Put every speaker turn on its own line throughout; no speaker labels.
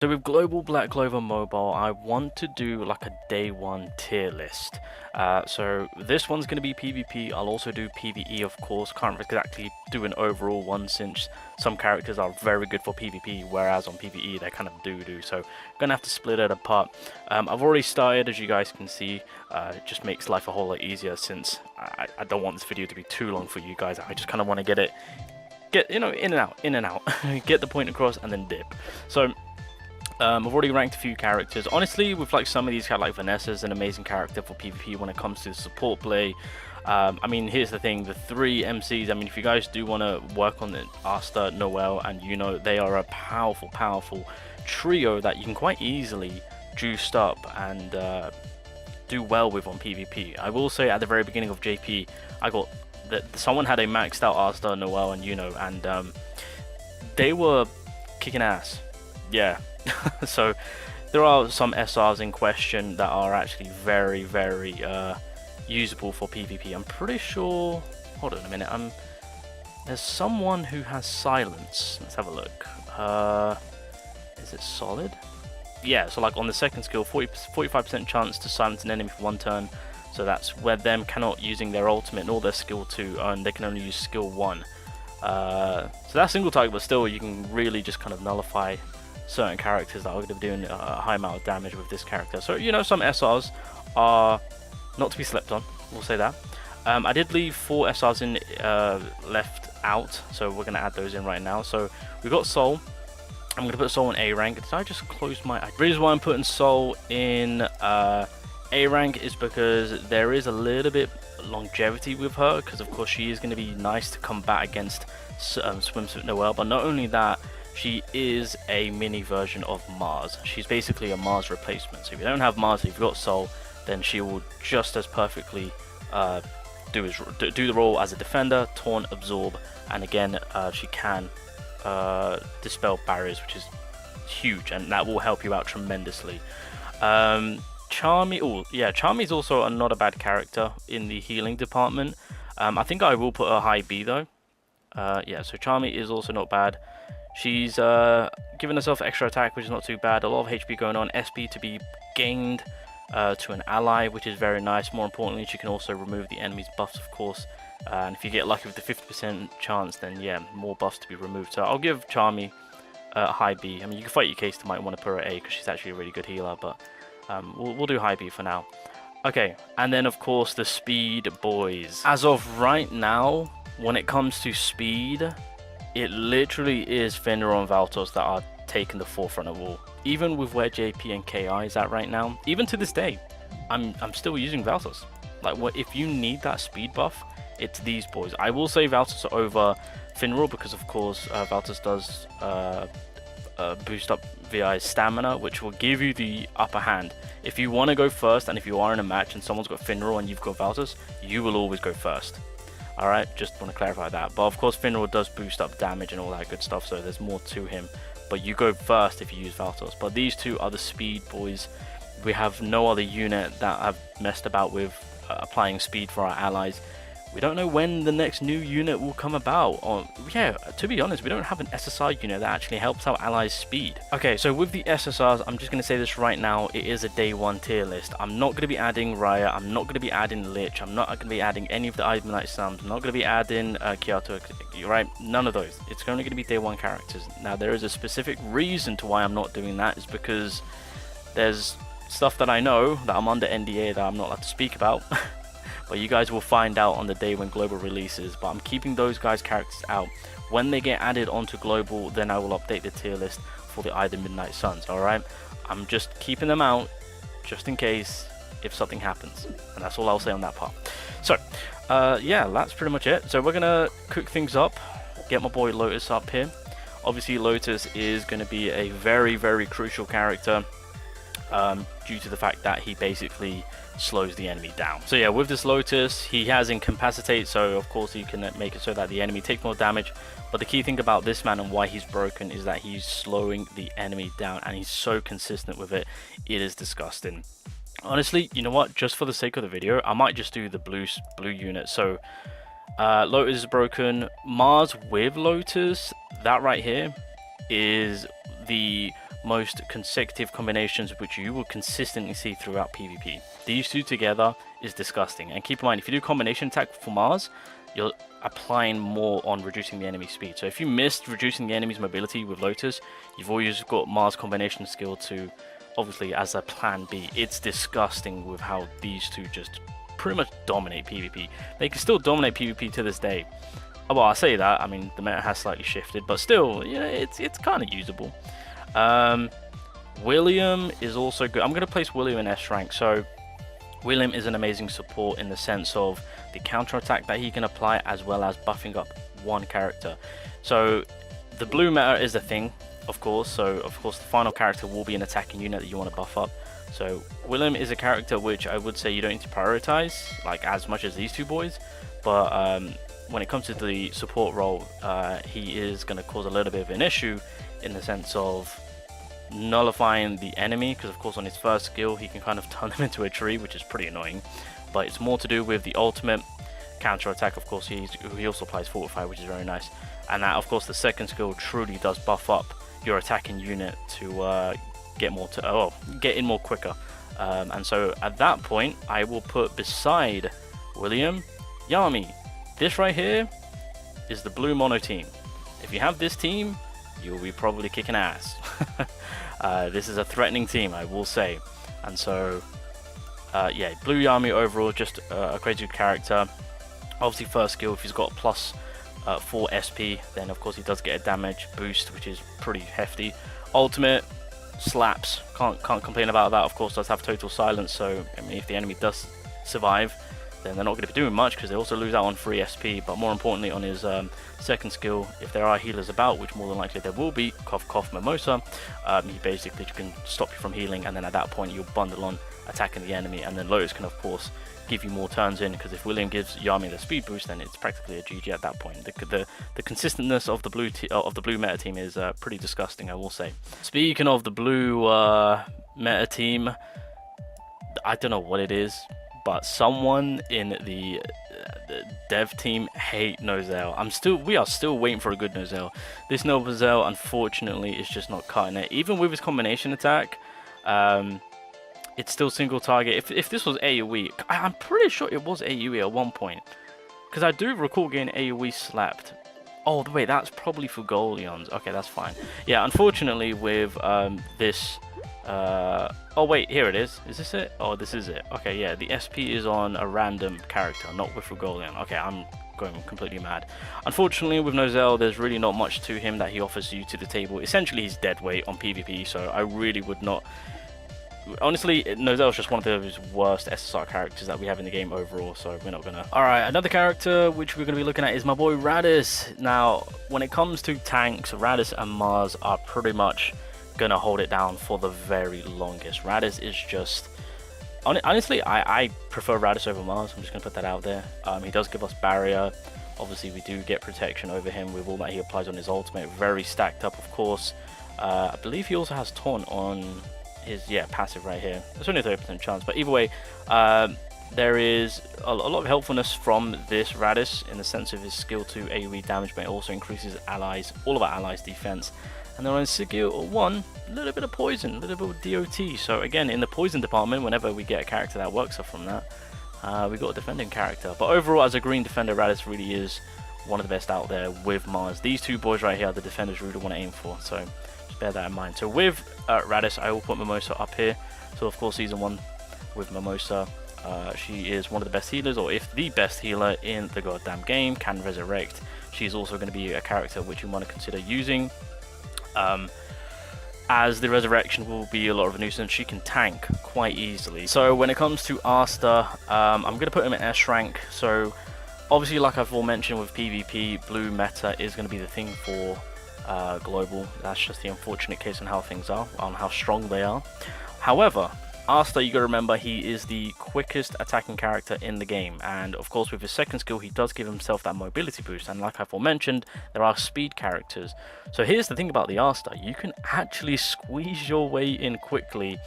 So with Global Black Clover Mobile, I want to do like a day one tier list. So this one's going to be PvP. I'll also do PvE, of course. Can't exactly do an overall one since some characters are very good for PvP, whereas on PvE they kind of do. So gonna have to split it apart. I've already started, as you guys can see. It just makes life a whole lot easier since I don't want this video to be too long for you guys. I just kind of want to get in and out, get the point across and then dip. So. I've already ranked a few characters. Honestly, with like some of these, like Vanessa's an amazing character for PvP when it comes to support play. I mean, here's the thing: the three MCs. I mean, if you guys do want to work on the Asta, Noel, and they are a powerful trio that you can quite easily juice up and do well with on PvP. I will say at the very beginning of JP, I got that someone had a maxed out Asta, Noel, and and they were kicking ass. Yeah. So there are some SRs in question that are actually very usable for PvP. I'm pretty sure, hold on a minute, there's someone who has silence. Let's have a look. Is it solid? Yeah, so like on the second skill, 45% chance to silence an enemy for 1 turn. So that's where them cannot using their ultimate nor their skill 2, and they can only use skill 1. So that's single target, but still you can really just kind of nullify certain characters that are going to be doing a high amount of damage with this character. So some SRs are not to be slept on, we'll say that. I did leave 4 SRs in left out, so we're going to add those in right now. So we've got Soul. I'm going to put Soul in A rank. Did I just close my... The reason why I'm putting Soul in A rank is because there is a little bit longevity with her, because of course she is going to be nice to combat against Swimsuit Noel, but not only that, she is a mini version of Mars. She's basically a Mars replacement. So if you don't have Mars, if you've got Soul, then she will just as perfectly do the role as a defender, taunt, absorb, and again, she can dispel barriers, which is huge, and that will help you out tremendously. Charmy, Charmy is also not a bad character in the healing department. I think I will put a high B though. Yeah, so Charmy is also not bad. She's given herself extra attack, which is not too bad. A lot of HP going on. SP to be gained to an ally, which is very nice. More importantly, she can also remove the enemy's buffs, of course. And if you get lucky with the 50% chance, then yeah, more buffs to be removed. So I'll give Charmy a high B. I mean, you can fight your case to might want to put her at A because she's actually a really good healer, but we'll do high B for now. Okay, and then of course the speed boys. As of right now, when it comes to speed, it literally is Finra and Valtos that are taking the forefront of all. Even with where JP and KI is at right now, even to this day, I'm still using Valtos. Like, if you need that speed buff, it's these boys. I will say Valtos over Finra because of course Valtos does boost up VI's stamina, which will give you the upper hand. If you want to go first, and if you are in a match and someone's got Finra and you've got Valtos, you will always go first. Alright, just want to clarify that. But of course Finra does boost up damage and all that good stuff, so there's more to him. But you go first if you use Valtos. But these two are the speed boys. We have no other unit that have messed about with applying speed for our allies. We don't know when the next new unit will come about. Or, yeah, to be honest, we don't have an SSR unit that actually helps our allies' speed. Okay, so with the SSRs, I'm just going to say this right now, it is a day one tier list. I'm not going to be adding Raya, I'm not going to be adding Lich, I'm not going to be adding any of the Ivanite Sums, I'm not going to be adding Kyoto, right? None of those. It's only going to be day one characters. Now, there is a specific reason to why I'm not doing that, is because there's stuff that I know that I'm under NDA that I'm not allowed to speak about. But you guys will find out on the day when Global releases. But I'm keeping those guys' characters out. When they get added onto Global, then I will update the tier list for the Ida Midnight Suns, alright? I'm just keeping them out, just in case if something happens. And that's all I'll say on that part. So, yeah, that's pretty much it. So we're going to cook things up, get my boy Lotus up here. Obviously, Lotus is going to be a very crucial character due to the fact that he basically slows the enemy down. So yeah, with this Lotus, he has Incapacitate, so of course he can make it so that the enemy takes more damage. But the key thing about this man and why he's broken is that he's slowing the enemy down, and he's so consistent with it. It is disgusting. Honestly, you know what? Just for the sake of the video, I might just do the blue unit. So Lotus is broken. Mars with Lotus, that right here is the most consecutive combinations which you will consistently see throughout PvP. These two together is disgusting. And keep in mind, if you do combination attack for Mars, you're applying more on reducing the enemy speed. So if you missed reducing the enemy's mobility with Lotus, you've always got Mars combination skill to, obviously, as a plan B. It's disgusting with how these two just pretty much dominate PvP. They can still dominate PvP to this day. Well, I say that, I mean, the meta has slightly shifted, but still, you know, it's kind of usable. William is also good. I'm going to place William in S rank. So William is an amazing support in the sense of the counter attack that he can apply, as well as buffing up one character. So the blue meta is a thing, of course. So of course the final character will be an attacking unit that you want to buff up. So William is a character which I would say you don't need to prioritize like as much as these two boys, but when it comes to the support role, he is going to cause a little bit of an issue in the sense of nullifying the enemy, because of course on his first skill he can kind of turn them into a tree, which is pretty annoying. But it's more to do with the ultimate counter attack. Of course he also applies Fortify, which is very nice, and that of course the second skill truly does buff up your attacking unit to get in more quicker. And so at that point I will put beside William Yami. This right here is the blue mono team. If you have this team, you'll be probably kicking ass. This is a threatening team, I will say. And so, yeah, blue Yami overall, just a crazy good character. Obviously, first skill, if he's got plus 4 SP, then of course he does get a damage boost, which is pretty hefty. Ultimate slaps, can't complain about that. Of course, does have total silence, so I mean, if the enemy does survive, then they're not going to be doing much, because they also lose out on free SP. But more importantly, on his second skill, if there are healers about, which more than likely there will be, cough cough Mimosa, he basically can stop you from healing, and then at that point you'll bundle on attacking the enemy, and then Lotus can of course give you more turns in, because if William gives Yami the speed boost, then it's practically a GG at that point. The consistentness of the blue meta team is pretty disgusting, I will say. Speaking of the blue meta team, I don't know what it is, but someone in the dev team hate Nozel. We are still waiting for a good Nozel. This Nozel, unfortunately, is just not cutting it. Even with his combination attack, it's still single target. If this was AoE, I'm pretty sure it was AoE at one point, because I do recall getting AoE slapped. Oh wait, that's probably for Golions. Okay, that's fine. Yeah, unfortunately with this. Oh wait, here it is. Is this it? Oh, this is it. Okay, yeah, the SP is on a random character, not with Regolian. Okay, I'm going completely mad. Unfortunately, with Nozel, there's really not much to him that he offers you to the table. Essentially, he's dead weight on PvP, so I really would not... Honestly, Nozel is just one of those worst SSR characters that we have in the game overall, so we're not gonna... Alright, another character which we're gonna be looking at is my boy Radis. Now, when it comes to tanks, Radis and Mars are pretty much gonna hold it down for the very longest. Radis is just... Honestly, I prefer Radis over Mars. I'm just gonna put that out there. He does give us barrier. Obviously, we do get protection over him with all that he applies on his ultimate. Very stacked up, of course. I believe he also has taunt on his passive right here. There's only a 30% chance, but either way, there is a lot of helpfulness from this Radis in the sense of his skill 2 AoE damage, but it also increases all of our allies' defense. And then on skill 1, a little bit of poison, a little bit of DOT. So again, in the poison department, whenever we get a character that works up from that, we got a defending character. But overall, as a green defender, Radis really is one of the best out there with Mars. These two boys right here are the defenders really want to aim for, so just bear that in mind. So with Radis, I will put Mimosa up here. So of course, season 1 with Mimosa, she is one of the best healers, or if the best healer in the goddamn game, can resurrect. She's also going to be a character which you want to consider using. As the resurrection will be a lot of a nuisance. She can tank quite easily. So when it comes to Asta, I'm going to put him in S rank. So obviously, like I've all mentioned with PvP, blue meta is going to be the thing for global. That's just the unfortunate case on how things are, on how strong they are. However, Asta, you gotta remember, he is the quickest attacking character in the game, and of course with his second skill he does give himself that mobility boost, and like I've mentioned, there are speed characters. So here's the thing about the Asta, you can actually squeeze your way in quickly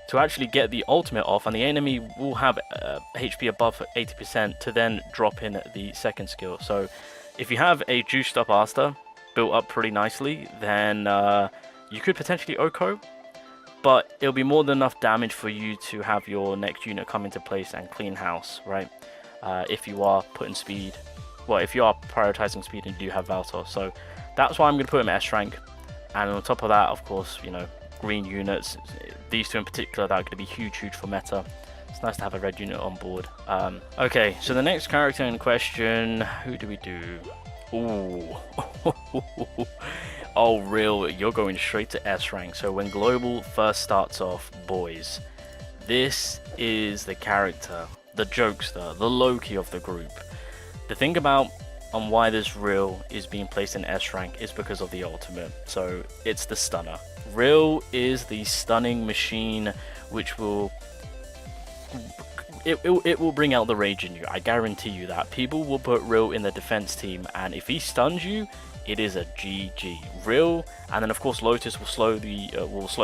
to actually get the ultimate off, and the enemy will have HP above 80% to then drop in the second skill. So if you have a juiced up Asta built up pretty nicely, then You could potentially Oko, but it'll be more than enough damage for you to have your next unit come into place and clean house, right? If you are putting speed, well, if you are prioritizing speed and you do have Valtor. So that's why I'm going to put him at S rank. And on top of that, of course, you know, green units, these two in particular, that are going to be huge for meta. It's nice to have a red unit on board. Okay, so the next character in question, who do we do? Ooh. Oh, real, you're going straight to S rank. So when Global first starts off, boys, this is the character, the jokester, the Loki of the group. The thing about on why this Real is being placed in S rank is because of the ultimate. So it's the stunner. Real is the stunning machine, which will it will bring out the rage in you. I guarantee you that. People will put Real in the defense team, and if he stuns you, it is a GG. Real, and then of course Lotus will slow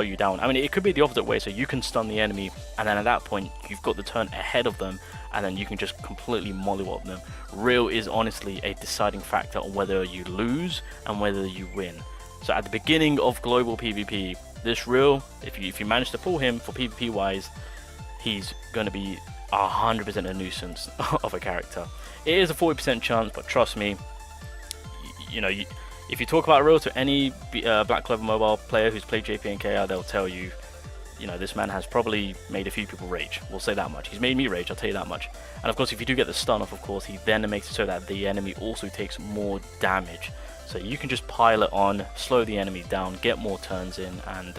you down. I mean, it could be the opposite way, so you can stun the enemy, and then at that point you've got the turn ahead of them, and then you can just completely mollywop them. Real is honestly a deciding factor on whether you lose and whether you win. So at the beginning of global PvP, this Real, if you manage to pull him for PvP wise, he's going to be 100% a nuisance of a character. It is a 40% chance, but trust me, you know, if you talk about Real to any Black Clover Mobile player who's played JP and KR, they'll tell you, you know, this man has probably made a few people rage. We'll say that much. He's made me rage, I'll tell you that much. And of course, if you do get the stun off, of course, he then makes it so that the enemy also takes more damage. So you can just pile it on, slow the enemy down, get more turns in, and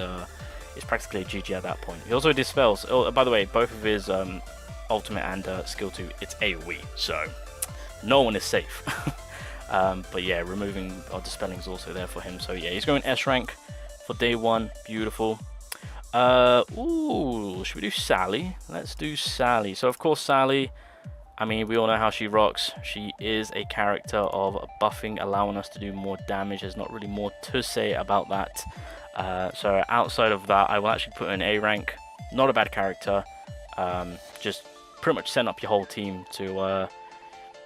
it's practically a GG at that point. He also dispels. Oh, by the way, both of his ultimate and skill 2, it's AoE, so no one is safe. But yeah, removing or dispelling is also there for him. So yeah, he's going S rank for day 1. Beautiful. Ooh, should we do Sally? Let's do Sally. So of course Sally, I mean, we all know how she rocks. She is a character of buffing, allowing us to do more damage. There's not really more to say about that. So outside of that, I will actually put in A rank. Not a bad character. Just pretty much set up your whole team to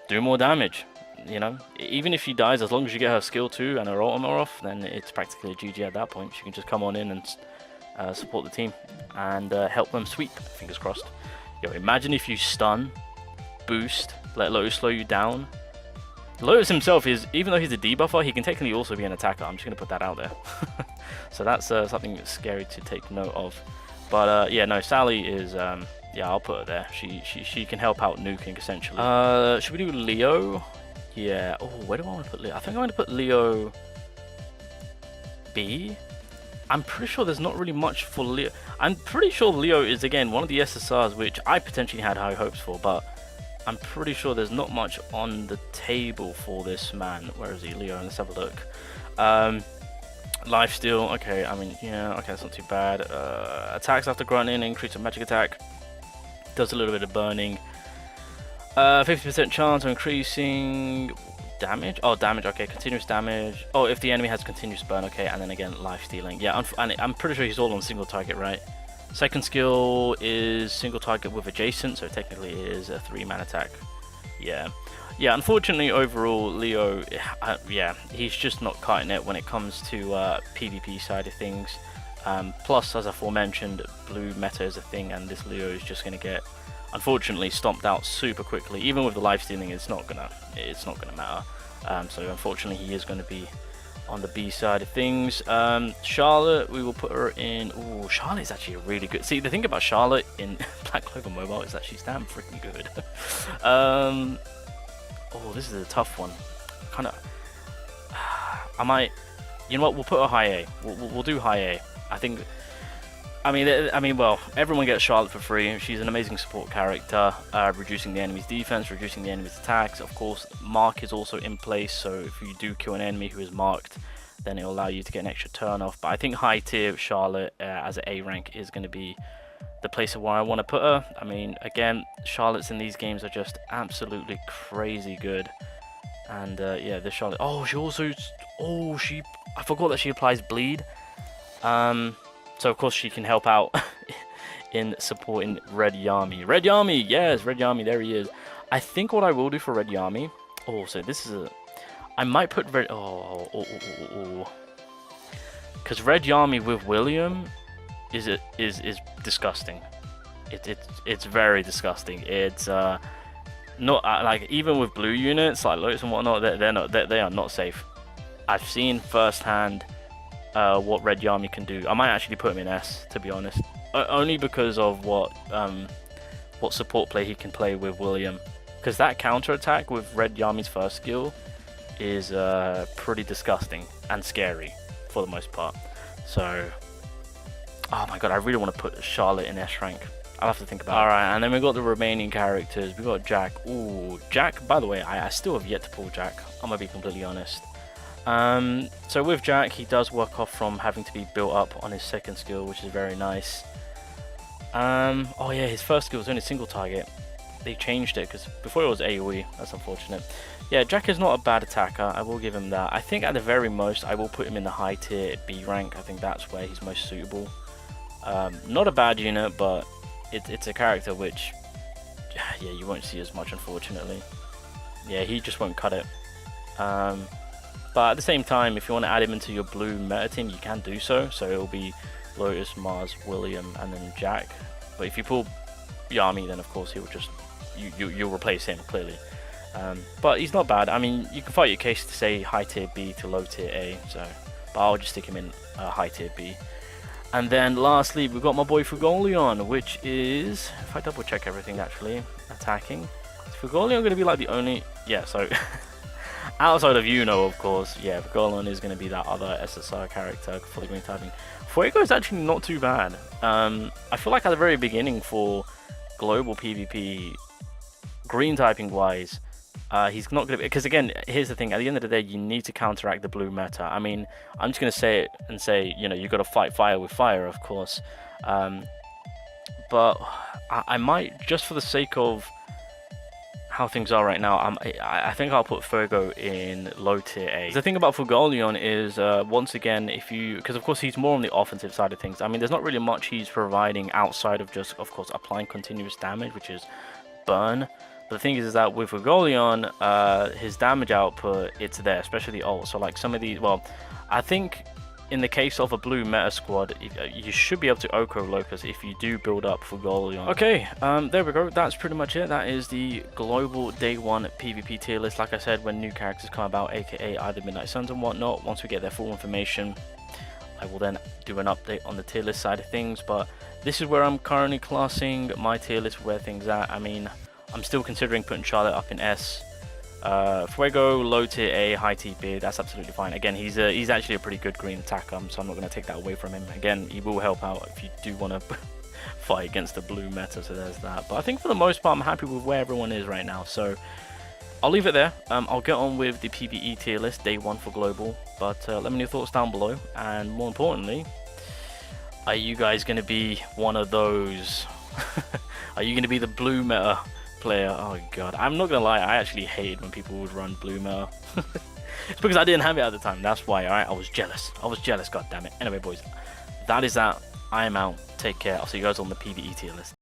do more damage. You know, even if she dies, as long as you get her skill 2 and her ultimate off, then it's practically a GG at that point. She can just come on in and support the team and help them sweep. Fingers crossed. Yo, imagine if you stun, boost, let Lotus slow you down. Lotus himself is, even though he's a debuffer, he can technically also be an attacker. I'm just going to put that out there. So that's something that's scary to take note of. But yeah, no, Sally is, yeah, I'll put her there. She can help out nuking essentially. Should we do Leo? Yeah. Oh, where do I want to put Leo? I think I want to put Leo B. I'm pretty sure there's not really much for Leo. I'm pretty sure Leo is, again, one of the SSRs which I potentially had high hopes for, but I'm pretty sure there's not much on the table for this man. Where is he? Leo, let's have a look. Lifesteal, okay, I mean, yeah, okay, that's not too bad. Attacks after grunting, increase of magic attack. Does a little bit of burning. 50% chance of increasing damage. Oh, damage, okay, continuous damage. Oh, if the enemy has continuous burn, okay, and then again, life stealing. Yeah, and I'm pretty sure he's all on single target, right? Second skill is single target with adjacent, so technically it is a 3-man attack. Yeah. Yeah, unfortunately, overall, Leo, yeah, he's just not cutting it when it comes to PvP side of things. Plus, as aforementioned, blue meta is a thing, and this Leo is just going to get, unfortunately, stomped out super quickly. Even with the life stealing, it's not gonna matter. So unfortunately, he is going to be on the B side of things. Charlotte, we will put her in. Ooh, Charlotte is actually really good. See, the thing about Charlotte in Black Clover Mobile is that she's damn freaking good. Oh, this is a tough one. Kind of. I might. You know what? We'll put her high A. We'll do high A. I think. I mean, well, everyone gets Charlotte for free. She's an amazing support character, reducing the enemy's defense, reducing the enemy's attacks. Of course, mark is also in place, so if you do kill an enemy who is marked, then it will allow you to get an extra turn off. But I think high tier Charlotte as an A rank is going to be the place where I want to put her. I mean, again, Charlottes in these games are just absolutely crazy good. And yeah, this Charlotte. Oh, she also. Oh, I forgot that she applies bleed. So of course she can help out in supporting Red Yami. Red Yami, yes, Red Yami, there he is. I think what I will do for Red Yami. Oh, so this is a. I might put Red. Because Red Yami with William is disgusting. It's very disgusting. It's not like, even with blue units like Lotus and whatnot, they are not safe. I've seen firsthand what Red Yami can do. I might actually put him in S, to be honest, only because of what support play he can play with William. Because that counter attack with Red Yami's first skill is pretty disgusting and scary for the most part. So, oh my god, I really want to put Charlotte in S rank. I'll have to think about it. Alright, and then we got the remaining characters. We got Jack. Ooh, Jack, by the way, I still have yet to pull Jack. I'm gonna be completely honest. So with Jack, he does work off from having to be built up on his second skill, which is very nice. Oh yeah, his first skill was only single target. They changed it, because before it was AoE. That's unfortunate. Yeah, Jack is not a bad attacker, I will give him that. I think at the very most, I will put him in the high tier B rank. I think that's where he's most suitable. Not a bad unit, but it's a character which, yeah, you won't see as much, unfortunately. Yeah, he just won't cut it. But at the same time, if you want to add him into your blue meta team, you can do so. So it'll be Lotus, Mars, William, and then Jack. But if you pull Yami, then of course he'll just you'll replace him clearly. But he's not bad. I mean, you can fight your case to say high tier B to low tier A. So, but I'll just stick him in high tier B. And then lastly, we've got my boy Fugolion, which is, if I double check everything actually, attacking. Is Fugolion going to be like the only, yeah, so outside of of course, yeah, Fugolion is going to be that other SSR character for the green typing. Fuego is actually not too bad. I feel like at the very beginning for global PvP, green typing wise, he's not going to be, because again, here's the thing, at the end of the day, you need to counteract the blue meta. I mean, I'm just going to say it and say, you know, you got to fight fire with fire, of course. But I might, just for the sake of how things are right now, I think I'll put Fuego in low tier A. The thing about Fugolion is, once again, because of course he's more on the offensive side of things. I mean, there's not really much he's providing outside of just, of course, applying continuous damage, which is burn. But the thing is that with Fugolion, his damage output, it's there, especially ult. So like some of these, well, I think in the case of a blue meta squad, you should be able to Oko Locus if you do build up Fugolion. Okay, there we go. That's pretty much it. That is the global day 1 PvP tier list. Like I said, when new characters come about, aka either Midnight Suns and whatnot, once we get their full information, I will then do an update on the tier list side of things. But this is where I'm currently classing my tier list, where things at. I mean, I'm still considering putting Charlotte up in S. Fuego, low tier A, high tier B, that's absolutely fine. Again, he's actually a pretty good green attacker, so I'm not going to take that away from him. Again, he will help out if you do want to fight against the blue meta, so there's that. But I think for the most part, I'm happy with where everyone is right now, so I'll leave it there. I'll get on with the PvE tier list, day 1 for global, but let me know your thoughts down below, and more importantly, are you guys going to be one of those? Are you going to be the blue meta player? Oh god, I'm not gonna lie, I actually hated when people would run blue meta. It's because I didn't have it at the time, that's why. Alright, I was jealous, god damn it. Anyway boys, that is that. I am out, take care, I'll see you guys on the PvE tier list.